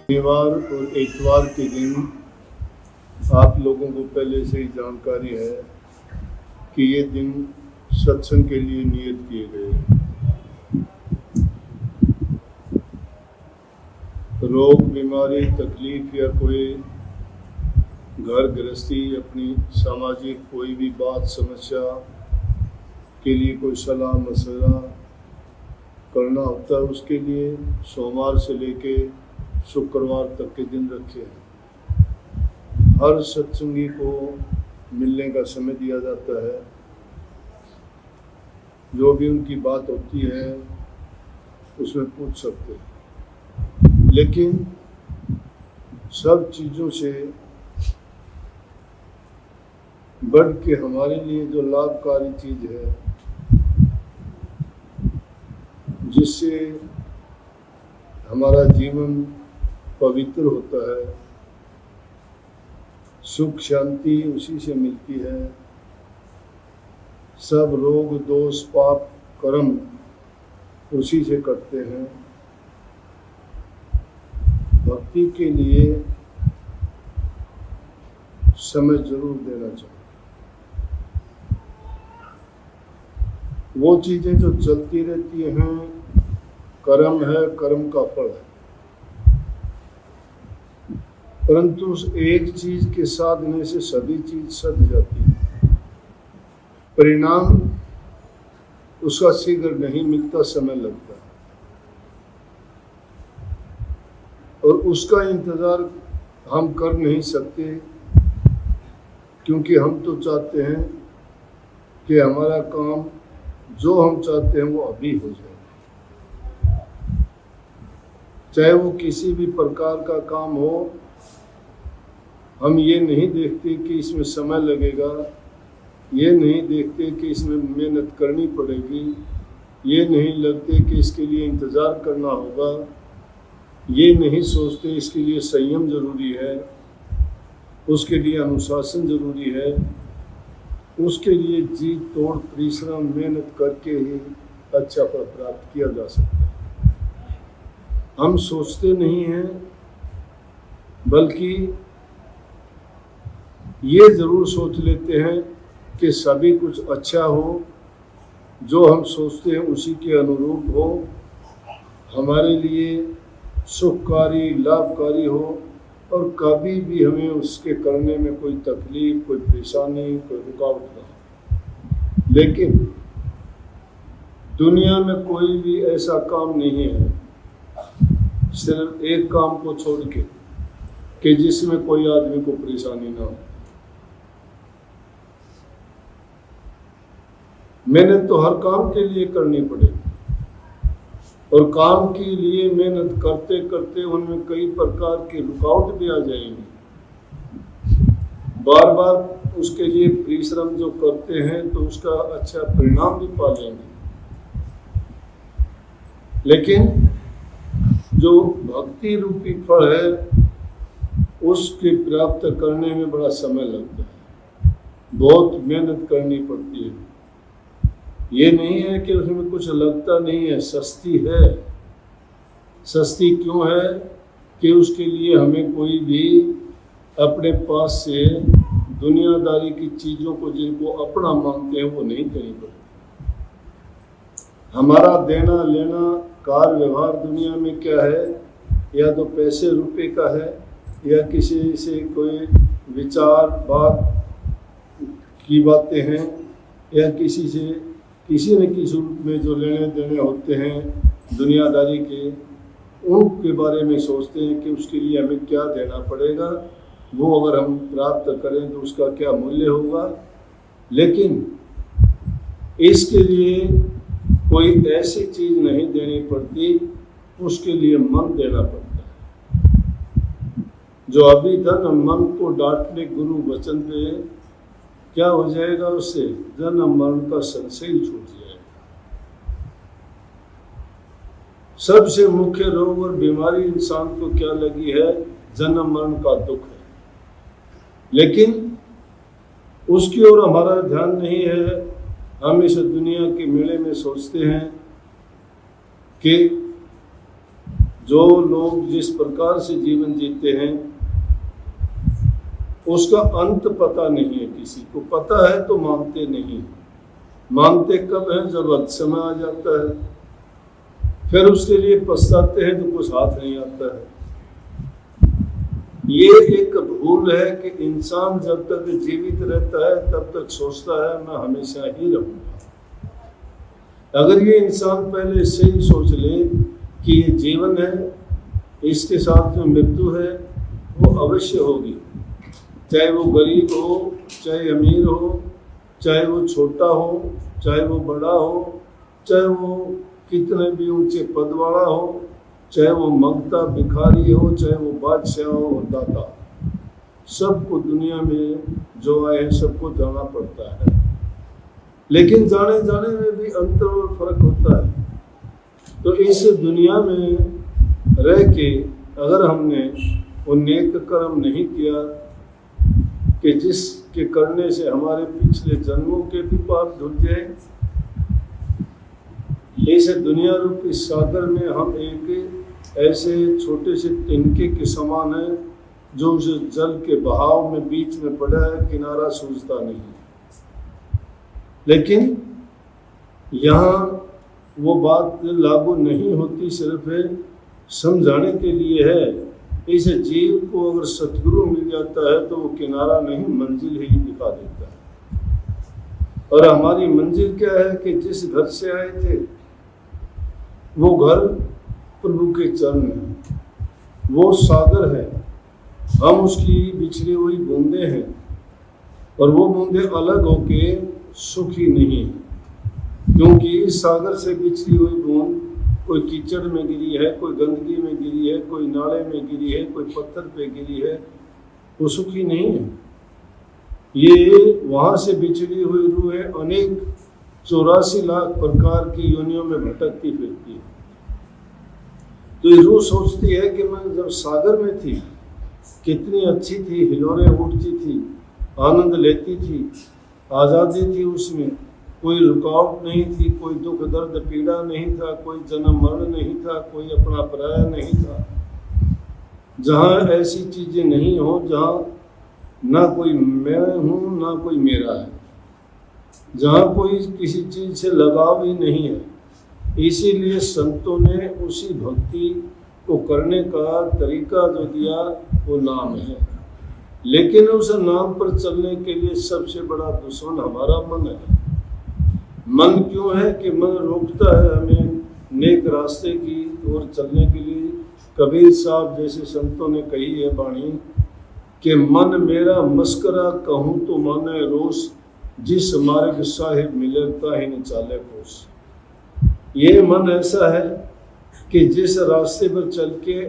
शनिवार और इतवार के दिन आप लोगों को पहले से ही जानकारी है कि ये दिन सत्संग के लिए नियत किए गए हैं। रोग, बीमारी, तकलीफ या कोई घर गृहस्थी, अपनी सामाजिक कोई भी बात समस्या के लिए कोई सलाह मशवरा करना होता है, उसके लिए सोमवार से लेके शुक्रवार तक के दिन रखे हैं। हर सत्संगी को मिलने का समय दिया जाता है। जो भी उनकी बात होती है उसमें पूछ सकते हैं, लेकिन सब चीज़ों से बढ़ के हमारे लिए जो लाभकारी चीज़ है, जिससे हमारा जीवन पवित्र होता है, सुख शांति उसी से मिलती है, सब रोग दोष पाप कर्म उसी से कटते हैं। भक्ति के लिए समय जरूर देना चाहिए। वो चीज़ें जो चलती रहती हैं, कर्म है, कर्म का फल है, परंतु उस एक चीज के साधने से सभी चीज सध जाती है। परिणाम उसका शीघ्र नहीं मिलता, समय लगता है, और उसका इंतजार हम कर नहीं सकते, क्योंकि हम तो चाहते हैं कि हमारा काम जो हम चाहते हैं वो अभी हो जाए। चाहे वो किसी भी प्रकार का काम हो, हम ये नहीं देखते कि इसमें समय लगेगा, ये नहीं देखते कि इसमें मेहनत करनी पड़ेगी, ये नहीं लगते कि इसके लिए इंतज़ार करना होगा, ये नहीं सोचते इसके लिए संयम जरूरी है, उसके लिए अनुशासन जरूरी है, उसके लिए जी तोड़ परिश्रम मेहनत करके ही अच्छा फल प्राप्त किया जा सकता है। हम सोचते नहीं हैं, बल्कि ये ज़रूर सोच लेते हैं कि सभी कुछ अच्छा हो, जो हम सोचते हैं उसी के अनुरूप हो, हमारे लिए सुखकारी लाभकारी हो, और कभी भी हमें उसके करने में कोई तकलीफ, कोई परेशानी, कोई रुकावट ना हो। लेकिन दुनिया में कोई भी ऐसा काम नहीं है, सिर्फ एक काम को छोड़ के, कि जिसमें कोई आदमी को परेशानी ना हो। मेहनत तो हर काम के लिए करनी पड़ेगी, और काम के लिए मेहनत करते करते उनमें कई प्रकार की रुकावट भी आ जाएंगी। बार बार उसके लिए परिश्रम जो करते हैं तो उसका अच्छा परिणाम भी पा लेंगे, लेकिन जो भक्ति रूपी फल है उसके प्राप्त करने में बड़ा समय लगता है, बहुत मेहनत करनी पड़ती है। ये नहीं है कि उसमें कुछ लगता नहीं है, सस्ती है। सस्ती क्यों है? कि उसके लिए हमें कोई भी अपने पास से दुनियादारी की चीज़ों को जिनको अपना मानते हैं वो नहीं देनी पड़ती। हमारा देना लेना कार व्यवहार दुनिया में क्या है? या तो पैसे रुपए का है, या किसी से कोई विचार बात की बातें हैं, या किसी से किसी न किसी रूप में जो लेने देने होते हैं दुनियादारी के, उनके बारे में सोचते हैं कि उसके लिए हमें क्या देना पड़ेगा, वो अगर हम प्राप्त करें तो उसका क्या मूल्य होगा। लेकिन इसके लिए कोई ऐसी चीज़ नहीं देनी पड़ती, उसके लिए मन देना पड़ता है। जो अभी धन मन को डांटने गुरु वचन पे, क्या हो जाएगा? उससे जन्म मरण का संशय छूट जाएगा। सबसे मुख्य रोग और बीमारी इंसान को क्या लगी है? जन्म मरण का दुख है, लेकिन उसकी ओर हमारा ध्यान नहीं है। हम इस दुनिया के मेले में सोचते हैं कि जो लोग जिस प्रकार से जीवन जीते हैं उसका अंत पता नहीं है। किसी को पता है तो मानते नहीं, मानते कब हैं जब अंत समय आ जाता है, फिर उसके लिए पछताते हैं तो कुछ हाथ नहीं आता है। ये एक भूल है कि इंसान जब तक जीवित रहता है तब तक सोचता है मैं हमेशा ही रहूंगा। अगर ये इंसान पहले से ही सोच ले कि ये जीवन है, इसके साथ जो मृत्यु है वो अवश्य होगी, चाहे वो गरीब हो, चाहे अमीर हो, चाहे वो छोटा हो, चाहे वो बड़ा हो, चाहे वो कितने भी ऊंचे पद वाला हो, चाहे वो मंगता भिखारी हो, चाहे वो बादशाह हो और दाता, सबको दुनिया में जो आए हैं सबको जाना पड़ता है। लेकिन जाने जाने में भी अंतर और फर्क होता है। तो इस दुनिया में रह के अगर हमने वो नेक कर्म नहीं किया कि जिसके करने से हमारे पिछले जन्मों के भी पाप धुल जाए, इस दुनिया रूपी सागर में हम एक ऐसे छोटे से तिनके के समान है जो उस जल के बहाव में बीच में पड़ा है, किनारा सूझता नहीं। लेकिन यहाँ वो बात लागू नहीं होती, सिर्फ समझाने के लिए है। इस जीव को अगर सतगुरु मिल जाता है तो वो किनारा नहीं मंजिल ही दिखा देता है। और हमारी मंजिल क्या है कि जिस घर से आए थे वो घर प्रभु के चरण है, वो सागर है, हम उसकी बिछड़ी हुई बूंदे हैं और वो बूंदे अलग होके सुखी नहीं है, क्योंकि सागर से बिछड़ी हुई बूंद कोई कीचड़ में गिरी है, कोई गंदगी में गिरी है, कोई नाले में गिरी है, कोई पत्थर पे गिरी है, वो सुखी नहीं है। ये वहाँ से बिछड़ी हुई रूह है, अनेक 84 लाख प्रकार की योनियों में भटकती फिरती है। तो ये रूह सोचती है कि मैं जब सागर में थी कितनी अच्छी थी, हिलोरें उठती थी, आनंद लेती थी, आज़ादी थी, उसमें कोई रुकावट नहीं थी, कोई दुख दर्द पीड़ा नहीं था, कोई जन्म मरण नहीं था, कोई अपना पराया नहीं था। जहाँ ऐसी चीज़ें नहीं हो, जहाँ ना कोई मैं हूँ ना कोई मेरा है, जहाँ कोई किसी चीज़ से लगाव ही नहीं है, इसीलिए संतों ने उसी भक्ति को करने का तरीका जो दिया वो नाम है। लेकिन उस नाम पर चलने के लिए सबसे बड़ा दुश्मन हमारा मन है। मन क्यों है कि मन रोकता है हमें नेक रास्ते की ओर चलने के लिए। कबीर साहब जैसे संतों ने कही है वाणी कि मन मेरा मस्करा कहूँ तो माने रोस, जिस मार्ग साहिब मिले ताहि न चाले कोस। ये मन ऐसा है कि जिस रास्ते पर चल के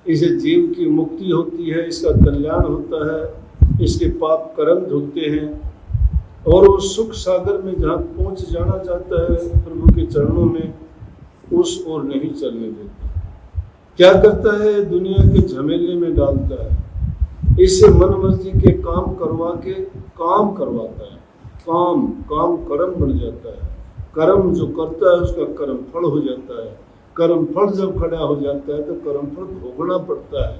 इस जीव की मुक्ति होती है, इसका कल्याण होता है, इसके पाप कर्म धुलते हैं और वो सुख सागर में जहाँ पहुँच जाना चाहता है प्रभु के चरणों में, उस ओर नहीं चलने देता। क्या करता है? दुनिया के झमेले में डालता है, इससे मन मर्जी के काम करवा के काम करवाता है, काम काम कर्म बन जाता है। कर्म जो करता है उसका कर्म फल हो जाता है। कर्म फल जब खड़ा हो जाता है तो कर्म फल भोगना पड़ता है।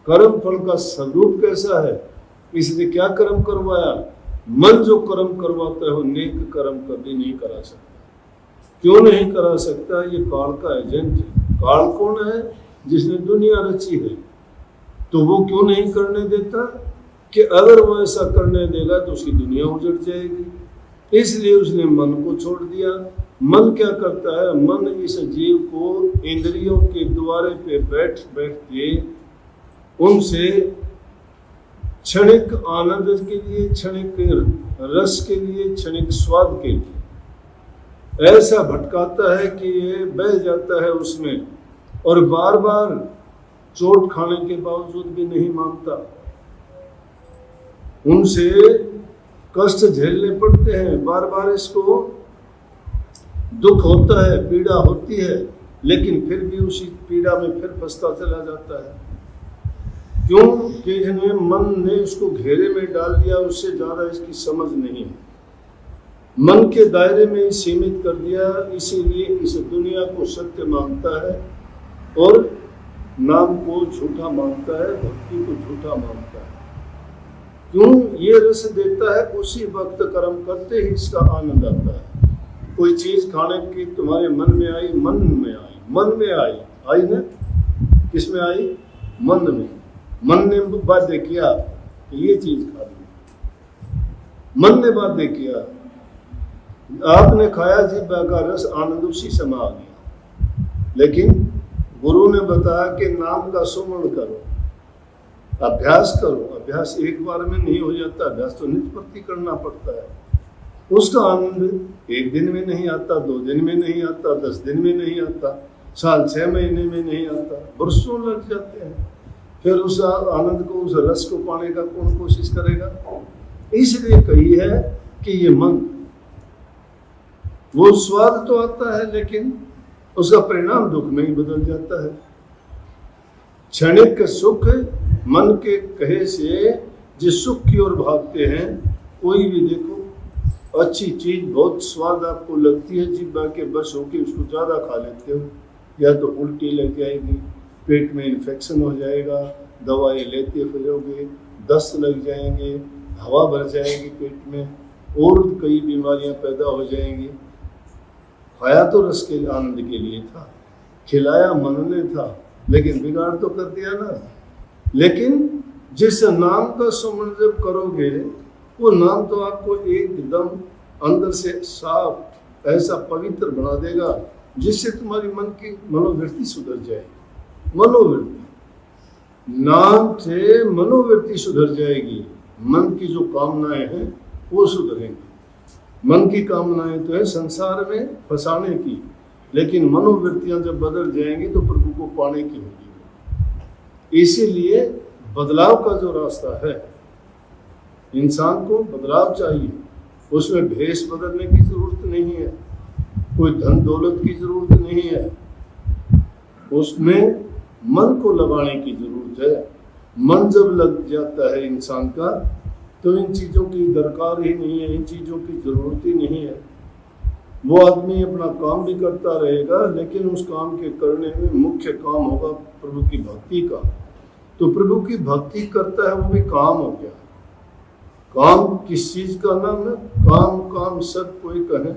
कर्म फल का स्वरूप कैसा है, इसलिए क्या कर्म करवाया? मन जो कर्म करवाता है वो नेक कर्म कभी नहीं करा सकता। क्यों नहीं करा सकता? ये काल का एजेंट है। काल कौन है? जिसने दुनिया रची है। तो वो क्यों नहीं करने देता? कि अगर वो ऐसा करने देगा तो उसकी दुनिया उजड़ जाएगी, इसलिए उसने मन को छोड़ दिया। मन क्या करता है? मन इस जीव को इंद्रियों के द्वारे पे बैठ बैठ के उनसे क्षणिक आनंद के लिए, क्षणिक रस के लिए, क्षणिक स्वाद के लिए ऐसा भटकाता है कि ये बह जाता है उसमें और बार बार चोट खाने के बावजूद भी नहीं मानता। उनसे कष्ट झेलने पड़ते हैं, बार बार इसको दुख होता है, पीड़ा होती है, लेकिन फिर भी उसी पीड़ा में फिर फंसता चला जाता है। क्यों? कि इसने मन ने इसको घेरे में डाल दिया, उससे ज़्यादा इसकी समझ नहीं है। मन के दायरे में सीमित कर दिया, इसीलिए इस दुनिया को सत्य मानता है और नाम को झूठा मानता है, भक्ति को झूठा मानता है। क्यों? ये रस देता है, उसी वक्त कर्म करते ही इसका आनंद आता है। कोई चीज खाने की तुम्हारे मन में आई, मन में आई ना, किस में आई? मन में। मन ने बाध्य किया ये चीज खा ली, मन ने बाध्य किया, आपने खाया, जीभ का रस, आनंद उसी समय आ गया। लेकिन गुरु ने बताया कि नाम का सुमरण करो, अभ्यास करो। अभ्यास एक बार में नहीं हो जाता, अभ्यास तो नित्य प्रति करना पड़ता है। उसका आनंद एक दिन में नहीं आता, 2 दिन में नहीं आता, 10 दिन में नहीं आता, साल 6 महीने में नहीं आता, वर्षों लग जाते हैं। फिर उस आनंद को, उस रस को पाने का कौन कोशिश करेगा? इसलिए कही है कि ये मन, वो स्वाद तो आता है लेकिन उसका परिणाम दुख में ही बदल जाता है। क्षणिक सुख मन के कहे से जिस सुख की ओर भागते हैं, कोई भी देखो अच्छी चीज, बहुत स्वाद आपको लगती है, जीभ के बस होके उसको ज़्यादा खा लेते हो, या तो उल्टी लग जाएगी, पेट में इन्फेक्शन हो जाएगा, दवाई लेते फिरोगे, दस्त लग जाएंगे, हवा भर जाएगी पेट में, और कई बीमारियां पैदा हो जाएंगी। खाया तो रस के आनंद के लिए था, खिलाया मन ने था, लेकिन बिगाड़ तो कर दिया ना। लेकिन जिस नाम का सुमरण जब करोगे, वो नाम तो आपको एकदम अंदर से साफ, ऐसा पवित्र बना देगा जिससे तुम्हारी मन की मनोवृत्ति सुधर जाएगी। मनोवृत्ति, नाम से मनोवृत्ति सुधर जाएगी। मन की जो कामनाएं हैं वो सुधरेंगी। मन की कामनाएं तो है संसार में फंसाने की, लेकिन मनोवृत्तियां जब बदल जाएंगी तो प्रभु को पाने की होगी। इसीलिए बदलाव का जो रास्ता है, इंसान को बदलाव चाहिए। उसमें भेष बदलने की जरूरत नहीं है, कोई धन दौलत की जरूरत नहीं है, उसमें मन को लगाने की जरूरत है। मन जब लग जाता है इंसान का, तो इन चीज़ों की दरकार ही नहीं है, इन चीज़ों की ज़रूरत ही नहीं है। वो आदमी अपना काम भी करता रहेगा, लेकिन उस काम के करने में मुख्य काम होगा प्रभु की भक्ति का। तो प्रभु की भक्ति करता है, वो भी काम हो गया। काम किस चीज़ का नाम है? काम काम सब कोई कहे,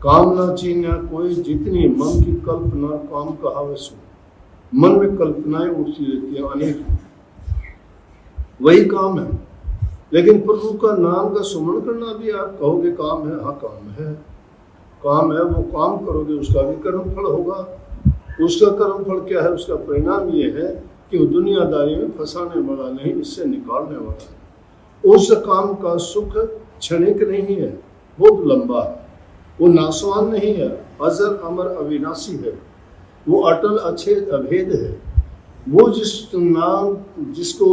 काम ना चीना कोई, जितनी मन की कल्पना काम कहावे सो। मन में कल्पनाएं उठती रहती हैं अनेक, वही काम है। लेकिन प्रभु का नाम का सुमरण करना भी आप कहोगे काम है, हाँ काम है, काम है। वो काम करोगे, उसका भी कर्म फल होगा। उसका कर्म फल क्या है? उसका परिणाम ये है कि वो दुनियादारी में फंसाने वाला नहीं, इससे निकालने वाला है। उस काम का सुख क्षणिक नहीं है, बहुत लंबा है। वो नाशवान नहीं है, अजर अमर अविनाशी है, वो अटल अछेद अभेद है। वो जिसको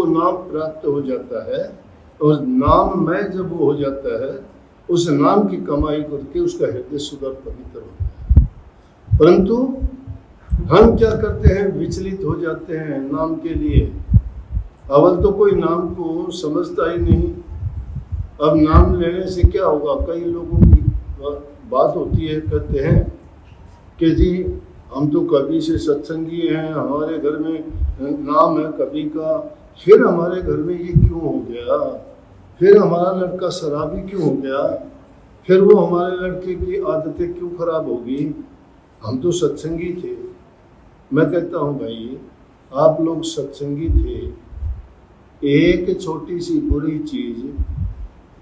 नाम प्राप्त हो जाता है, और नाम में जब वो हो जाता है, उस नाम की कमाई करके उसका हृदय सुधर पवित्र होता है। परंतु हम क्या करते हैं? विचलित हो जाते हैं नाम के लिए। अवल तो कोई नाम को समझता ही नहीं। अब नाम लेने से क्या होगा? कई लोगों की बात होती है, कहते हैं कि जी हम तो कभी से सत्संगी हैं, हमारे घर में नाम है कभी का, फिर हमारे घर में ये क्यों हो गया? फिर हमारा लड़का शराबी क्यों हो गया? फिर वो हमारे लड़के की आदतें क्यों खराब होगी? हम तो सत्संगी थे। मैं कहता हूँ भाई, आप लोग सत्संगी थे, एक छोटी सी बुरी चीज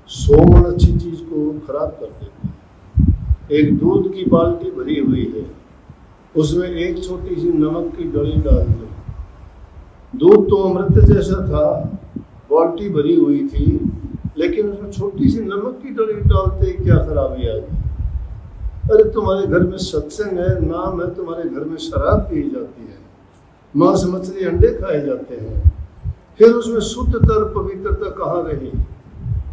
100 मन अच्छी चीज को खराब कर देती है। एक दूध की बाल्टी भरी हुई है, उसमें एक छोटी सी नमक की डली डाल दो, दूध तो अमृत जैसा था, बाल्टी भरी हुई थी, लेकिन उसमें छोटी सी नमक की डली डालते ही क्या खराबी आ गई? अरे तुम्हारे घर में सत्संग है, नाम है, तुम्हारे घर में शराब पी जाती है, मांस मछली अंडे खाए जाते हैं, फिर उसमें शुद्धतर पवित्रता कहाँ रही?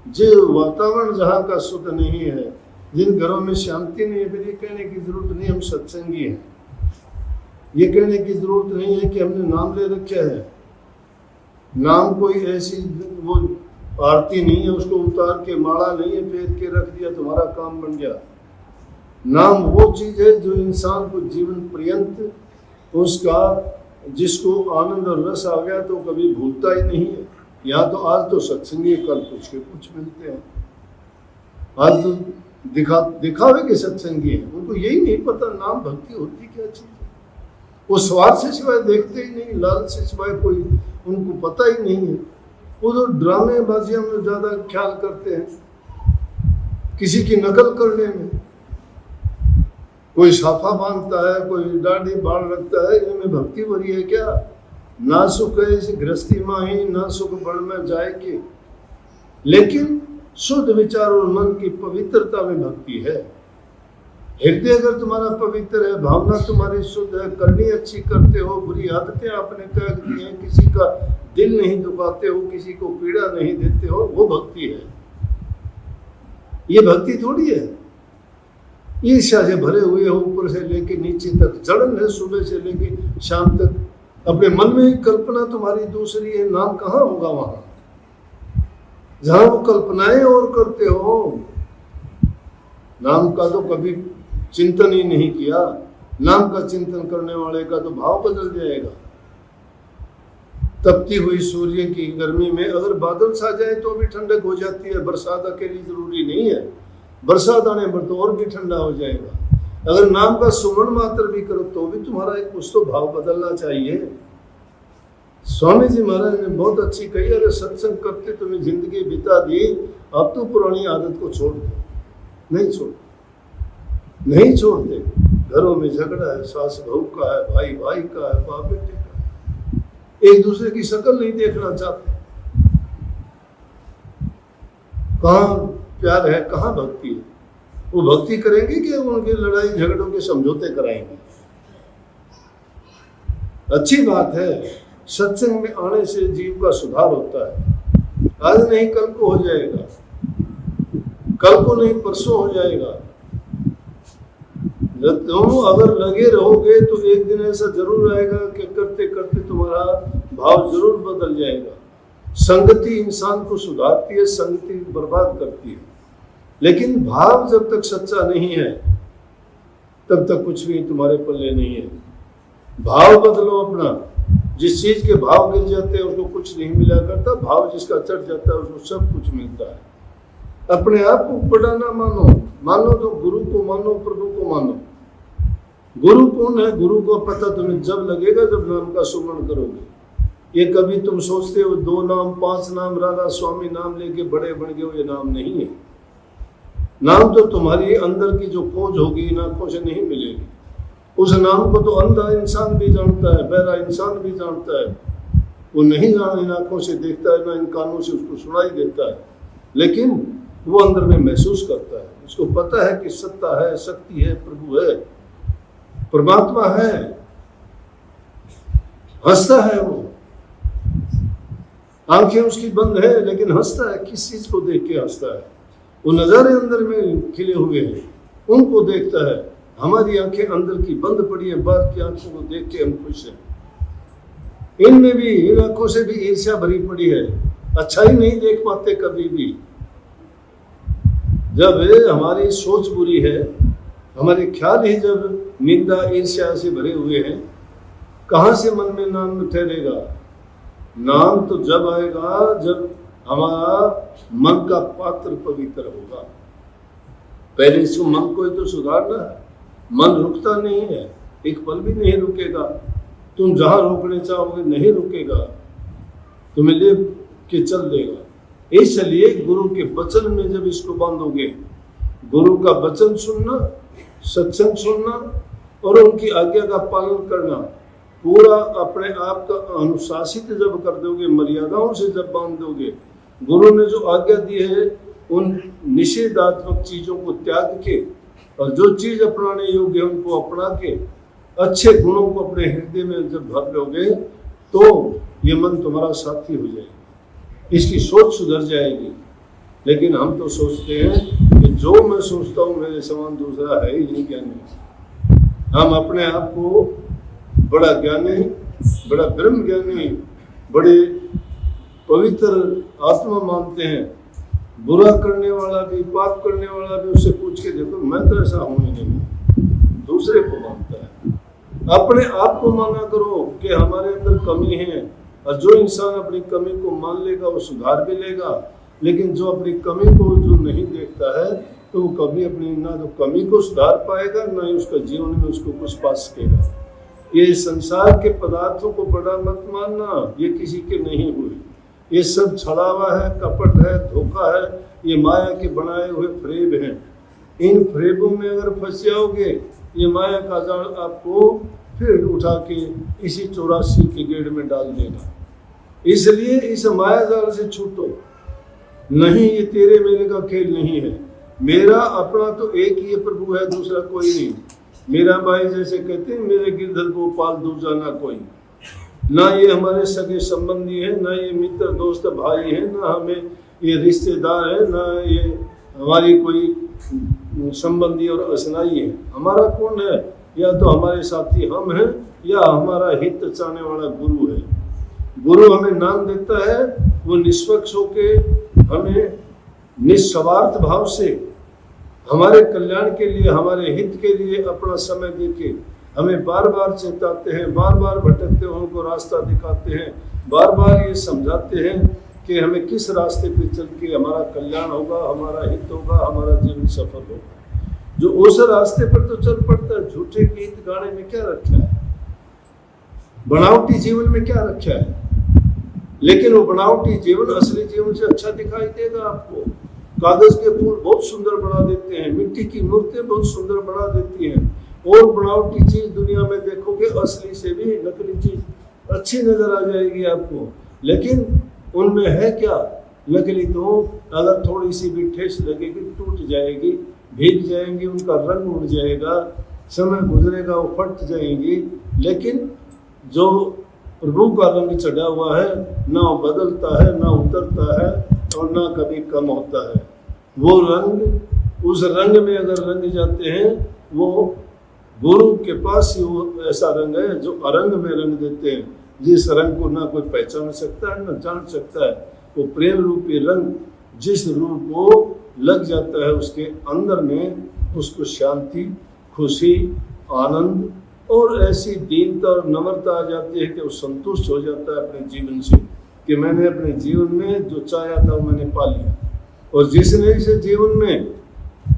जो वातावरण जहाँ का शुद्ध नहीं है, जिन घरों में शांति नहीं है, फिर ये कहने की जरूरत नहीं हम सत्संगी हैं। ये कहने की जरूरत नहीं है कि हमने नाम ले रखा है। नाम कोई ऐसी वो आरती नहीं है, उसको उतार के माला नहीं है फेर के रख दिया तुम्हारा काम बन गया। नाम वो चीज है जो इंसान को जीवन पर्यंत उसका जिसको आनंद और रस आ गया तो कभी भूलता ही नहीं है। यहाँ तो आज तो सत्संगी, कल कुछ के कुछ मिलते हैं। आज तो दिखावे के सत्संगी हैं, उनको यही नहीं पता नाम भक्ति होती क्या चीज है। वो स्वार्थ से सिवाय देखते ही नहीं, लालच से सिवाय कोई उनको पता ही नहीं है। वो तो ड्रामेबाजियों में ज्यादा ख्याल करते हैं, किसी की नकल करने में। कोई साफा बांधता है, कोई दाढ़ी बाल रखता है, इनमें भक्ति भरी है क्या? ना सुख है इस गृहस्थी माही, ना सुख बड़ में जाए के। लेकिन शुद्ध विचार और मन की पवित्रता में भक्ति है। हृदय अगर तुम्हारा पवित्र है, भावना तुम्हारी शुद्ध है, करनी अच्छी करते हो, बुरी आदतें आपने त्याग दी हैं, किसी का दिल नहीं दुखाते हो, किसी को पीड़ा नहीं देते हो, वो भक्ति है। ये भक्ति थोड़ी है ईर्ष्या से भरे हुए हो, ऊपर से लेके नीचे तक जड़न है, सुबह से लेके शाम तक। अपने मन में ही कल्पना तुम्हारी दूसरी है, नाम कहाँ होगा वहां जहां वो कल्पनाएं और करते हो। नाम का तो कभी चिंतन ही नहीं किया। नाम का चिंतन करने वाले का तो भाव बदल जाएगा। तपती हुई सूर्य की गर्मी में अगर बादल छा जाए तो भी ठंडक हो जाती है। बरसात अकेली जरूरी नहीं है, बरसात आने पर तो और भी ठंडा हो जाएगा। अगर नाम का सुमरण मात्र भी करो तो भी तुम्हारा एक कुछ तो भाव बदलना चाहिए। स्वामी जी महाराज ने बहुत अच्छी कही, अरे सत्संग करते तुम्हें जिंदगी बिता दी, अब तो पुरानी आदत को छोड़ दो। नहीं छोड़ते। घरों में झगड़ा है, सास बहू का है, भाई भाई का है, बाप बेटे का है, एक दूसरे की शक्ल नहीं देखना चाहते। कहाँ प्यार है, कहाँ भक्ति है? वो भक्ति करेंगे कि उनके लड़ाई झगड़ों के समझौते कराएंगे? अच्छी बात है, सत्संग में आने से जीव का सुधार होता है। आज नहीं कल को हो जाएगा, कल को नहीं परसों हो जाएगा। दोनों अगर लगे रहोगे तो एक दिन ऐसा जरूर आएगा कि करते करते तुम्हारा भाव जरूर बदल जाएगा। संगति इंसान को सुधारती है, संगति बर्बाद करती है। लेकिन भाव जब तक सच्चा नहीं है तब तक कुछ भी तुम्हारे पल्ले नहीं है। भाव बदलो अपना। जिस चीज के भाव गिर जाते हैं उसको कुछ नहीं मिला करता, भाव जिसका चढ़ जाता है उसको सब कुछ मिलता है। अपने आप को बड़ा ना मानो तो गुरु को मानो, प्रभु को मानो। गुरु कौन है? गुरु को पता तुम्हें जब लगेगा जब नाम का सुमरण करोगे। ये कभी तुम सोचते हो 2 नाम 5 नाम राधा स्वामी नाम लेके बड़े बन गए हो, ये नाम नहीं है। नाम तो तुम्हारी अंदर की जो खोज होगी इन आंखों से नहीं मिलेगी। उस नाम को तो अंधा इंसान भी जानता है, बहरा इंसान भी जानता है। वो नहीं इन आंखों से देखता है, ना इन कानों से उसको सुनाई देता है, लेकिन वो अंदर में महसूस करता है। उसको पता है कि सत्ता है, शक्ति है, प्रभु है, परमात्मा है। हंसता है वो, आंखें उसकी बंद है लेकिन हंसता है। किस चीज को देख के हंसता है? वो नजारे अंदर में खिले हुए हैं, उनको देखता है। हमारी आंखें अंदर की बंद पड़ी है, बाहर की आंखों को देख के हम खुश हैं। इनमें भी, इन आंखों से भी ईर्ष्या भरी पड़ी है, अच्छाई नहीं देख पाते कभी भी। जब हमारी सोच बुरी है, हमारे ख्याल ही जब निंदा ईर्ष्या से भरे हुए हैं, कहाँ से मन में नाम ठहरेगा? नाम तो जब आएगा जब हमारा मन का पात्र पवित्र होगा। पहले इसको मन को ही तो सुधारना है। मन रुकता नहीं है, एक पल भी नहीं रुकेगा। तुम जहां रोकने चाहोगे नहीं रुकेगा, तुम्हें ले के चल देगा। इसलिए गुरु के वचन में जब इसको बांधोगे, गुरु का वचन सुनना, सत्संग सुनना और उनकी आज्ञा का पालन करना, पूरा अपने आप का अनुशासित जब कर दोगे, मर्यादाओं से जब बांध दोगे, गुरु ने जो आज्ञा दी है उन निषेधात्मक चीजों को त्याग के और जो चीज अपनाने योग्य उनको अपना के अच्छे गुणों को अपने हृदय में जब भर लोगे तो ये मन तुम्हारा साथी हो जाएगा, इसकी सोच सुधर जाएगी। लेकिन हम तो सोचते हैं कि जो मैं सोचता हूँ मेरे समान दूसरा है ही नहीं ज्ञानी। हम अपने आप को बड़ा ज्ञानी, बड़ा ब्रह्म ज्ञानी, बड़े पवित्र आत्मा मानते हैं। बुरा करने वाला भी, पाप करने वाला भी, उससे पूछ के देखो, मैं तो ऐसा हूं ही नहीं, दूसरे को मानता है। अपने आप को माना करो कि हमारे अंदर कमी है, और जो इंसान अपनी कमी को मान लेगा वो सुधार भी लेगा। लेकिन जो अपनी कमी को जो नहीं देखता है तो वो कभी अपनी ना तो कमी को सुधार पाएगा, ना ही उसका जीवन में उसको कुछ पा सकेगा। ये संसार के पदार्थों को बड़ा मत मानना, ये किसी के नहीं हुए, ये सब छलावा है, कपट है, धोखा है, ये माया के बनाए हुए फ्रेब हैं। इन फ्रेबों में अगर फंस जाओगे, ये माया का जाल आपको फिर उठा के इसी 84 के गेड़ में डाल देगा। इसलिए इस माया जाल से छूटो। नहीं, ये तेरे मेरे का खेल नहीं है। मेरा अपना तो एक ही प्रभु है, दूसरा कोई नहीं। मेरा भाई जैसे कहते हैं, मेरे गिरधर को पाल दूजा ना कोई। ना ये हमारे सगे संबंधी है, ना ये मित्र दोस्त भाई है, ना हमें ये रिश्तेदार है, ना ये हमारी कोई संबंधी और असनाई है। हमारा कौन है? या तो हमारे साथी हम हैं, या हमारा हित चाहने वाला गुरु है। गुरु हमें नाम देता है, वो निष्पक्ष होके हमें निस्वार्थ भाव से हमारे कल्याण के लिए, हमारे हित के लिए अपना समय देके हमें बार बार चेताते हैं, बार बार भटकते हुए उनको रास्ता दिखाते हैं, बार बार ये समझाते हैं कि हमें किस रास्ते पे चल के हमारा कल्याण होगा, हमारा हित होगा, हमारा जीवन सफल होगा। जो उस रास्ते पर तो चल पड़ता है। झूठे गीत गाने में क्या रखा है? बनावटी जीवन में क्या रखा है? लेकिन वो बनावटी जीवन असली जीवन से अच्छा दिखाई देगा आपको। कागज के फूल बहुत सुंदर बना देते हैं, मिट्टी की मूर्तें बहुत सुंदर बना देती हैं, और बनावटी चीज दुनिया में देखोगे, असली से भी नकली चीज अच्छी नजर आ जाएगी आपको। लेकिन उनमें है क्या? नकली तो अगर थोड़ी सी भी ठेस लगेगी टूट जाएगी, भीग जाएंगी, उनका रंग उड़ जाएगा, समय गुजरेगा वो फट जाएंगी। लेकिन जो प्रभु का रंग चढ़ा हुआ है, ना वो बदलता है, ना उतरता है, और ना कभी कम होता है। वो रंग, उस रंग में अगर रंग जाते हैं, वो गुरु के पास ही वो ऐसा रंग है जो अरंग में रंग देते हैं, जिस रंग को ना कोई पहचान सकता है, ना जान सकता है। वो प्रेम रूपी रंग जिस रूप को लग जाता है उसके अंदर में, उसको शांति, खुशी, आनंद और ऐसी दीनता और नम्रता आ जाती है कि वो संतुष्ट हो जाता है अपने जीवन से, कि मैंने अपने जीवन में जो चाहा था वो मैंने पा लिया। और जिसने इसे जीवन में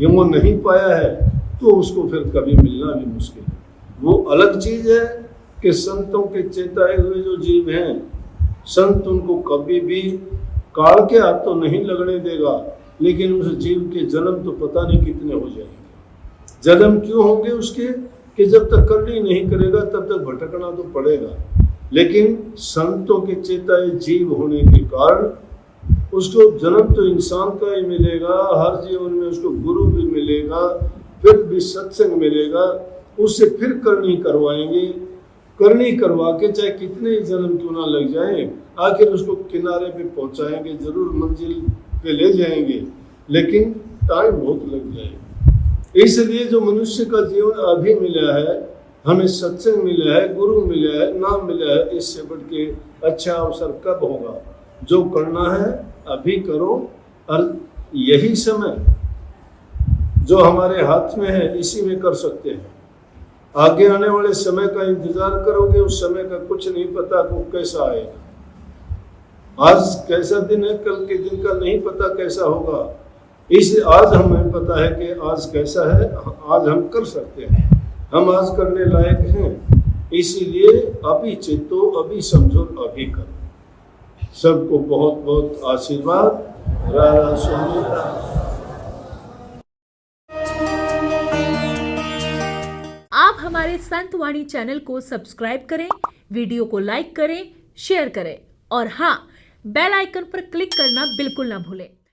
ये वो नहीं पाया है तो उसको फिर कभी मिलना भी मुश्किल है। वो अलग चीज है कि संतों के चेताए हुए जो जीव हैं, संत उनको कभी भी काल के हाथ तो नहीं लगने देगा, लेकिन उस जीव के जन्म तो पता नहीं कितने हो जाएंगे। जन्म क्यों होंगे उसके? कि जब तक करनी नहीं करेगा तब तक भटकना तो पड़ेगा। लेकिन संतों के चेताए जीव होने के कारण उसको जन्म तो इंसान का ही मिलेगा, हर जीवन में उसको गुरु भी मिलेगा, फिर भी सत्संग मिलेगा, उससे फिर करनी करवाएंगे, करनी करवा के चाहे कितने ही जन्म क्यों ना लग जाए, आखिर उसको किनारे पे पहुंचाएंगे, जरूर मंजिल पे ले जाएंगे, लेकिन टाइम बहुत लग जाएगा। इसलिए जो मनुष्य का जीवन अभी मिला है, हमें सत्संग मिला है, गुरु मिला है, नाम मिला है, इससे बढ़ के अच्छा अवसर कब होगा? जो करना है अभी करो, और यही समय जो हमारे हाथ में है इसी में कर सकते हैं। आगे आने वाले समय का इंतजार करोगे, उस समय का कुछ नहीं पता वो कैसा आएगा। आज कैसा दिन है, कल के दिन का नहीं पता कैसा होगा। इस आज हमें पता है कि आज कैसा है, आज हम कर सकते हैं, हम आज करने लायक हैं। इसीलिए अभी चेतो, अभी समझो, अभी करो। सबको बहुत बहुत आशीर्वाद। राधा स्वामी। आप हमारे संत वाणी चैनल को सब्सक्राइब करें, वीडियो को लाइक करें, शेयर करें और हाँ, बेल आइकन पर क्लिक करना बिल्कुल ना भूलें।